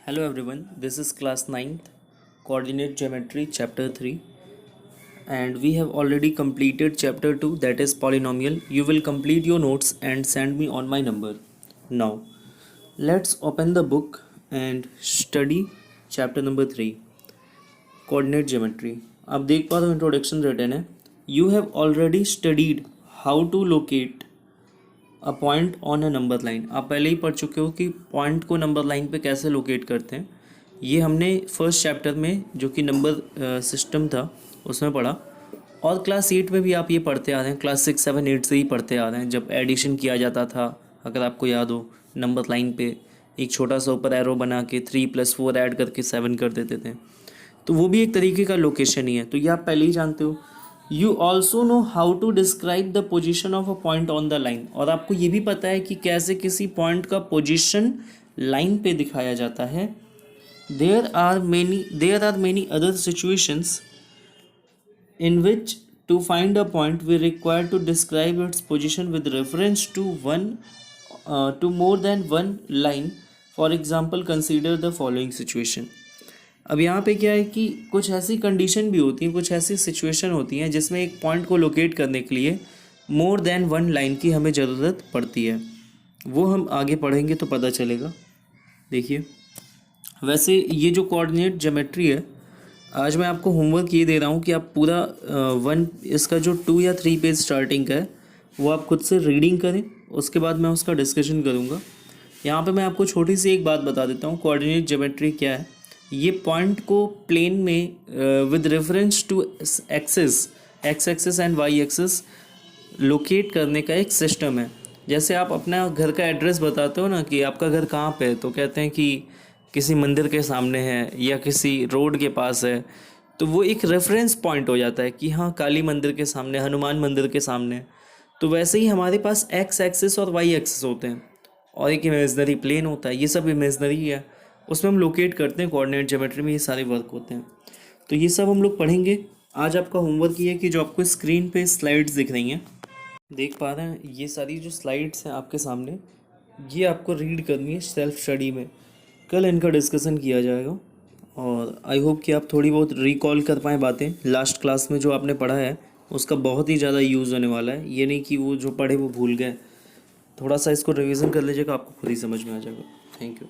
Hello everyone, this is class 9th, Coordinate Geometry Chapter 3, and we have already completed Chapter 2, that is Polynomial. You will complete your notes and send me on my number. Now, let's open the book and study Chapter number 3, Coordinate Geometry. आप देख पा रहे हो introduction written है. You have already studied how to locate a point on a number line. आप पहले ही पढ़ चुके हो कि पॉइंट को नंबर लाइन पे कैसे लोकेट करते हैं. ये हमने फर्स्ट चैप्टर में जो कि नंबर सिस्टम था उसमें पढ़ा, और क्लास 8 में भी आप ये पढ़ते आ रहे हैं. क्लास 6, 7, 8 से ही पढ़ते आ रहे हैं. जब एडिशन किया जाता था, अगर आपको याद हो, नंबर लाइन पे एक छोटा सा ऊपर एरो बना के 3+4 ऐड करके 7 कर देते थे. तो वो भी एक तरीके का लोकेशन ही है. तो ये आप पहले ही जानते हो. You also know how to describe the position of a point on the line. और आपको ये भी पता है कि कैसे किसी पॉइंट का पोजिशन लाइन पे दिखाया जाता है. There are many other situations in which to find a point we require to describe its position with reference to more than one line. For example, consider the following situation. अब यहाँ पे क्या है कि कुछ ऐसी कंडीशन भी होती हैं, कुछ ऐसी सिचुएशन होती हैं जिसमें एक पॉइंट को लोकेट करने के लिए मोर देन वन लाइन की हमें ज़रूरत पड़ती है. वो हम आगे पढ़ेंगे तो पता चलेगा. देखिए, वैसे ये जो कोऑर्डिनेट ज्योमेट्री है, आज मैं आपको होमवर्क ये दे रहा हूँ कि आप पूरा इसका जो 2 या 3 पेज स्टार्टिंग का है वो आप खुद से रीडिंग करें. उसके बाद मैं उसका डिस्कशन करूँगा. यहाँ पे मैं आपको छोटी सी एक बात बता देता हूँ. कोऑर्डिनेट ज्योमेट्री क्या है? ये पॉइंट को प्लेन में with reference to axis, x axis and y axis locate करने का एक सिस्टम है. जैसे आप अपना घर का एड्रेस बताते हो ना कि आपका घर कहाँ पे है, तो कहते हैं कि किसी मंदिर के सामने है या किसी रोड के पास है. तो वो एक रेफरेंस पॉइंट हो जाता है कि हाँ, काली मंदिर के सामने, हनुमान मंदिर के सामने. तो वैसे ही हमारे पास एक्स एक्सिस और वाई एक्सिस होते हैं, और एक इमेजनरी प्लेन होता है. ये सब इमेजनरी है, उसमें हम लोकेट करते हैं. कोऑर्डिनेट ज्योमेट्री में ये सारे वर्क होते हैं. तो ये सब हम लोग पढ़ेंगे. आज आपका होमवर्क ये है कि जो आपको स्क्रीन पे स्लाइड्स दिख रही हैं, देख पा रहे हैं, ये सारी जो स्लाइड्स हैं आपके सामने, ये आपको रीड करनी है सेल्फ स्टडी में. कल इनका डिस्कशन किया जाएगा, और आई होप कि आप थोड़ी बहुत रिकॉल कर पाएँ बातें. लास्ट क्लास में जो आपने पढ़ा है उसका बहुत ही ज़्यादा यूज़ होने वाला है. ये नहीं कि वो जो पढ़े वो भूल गए. थोड़ा सा इसको रिविज़न कर लीजिएगा, आपको खुद ही समझ में आ जाएगा. Thank you.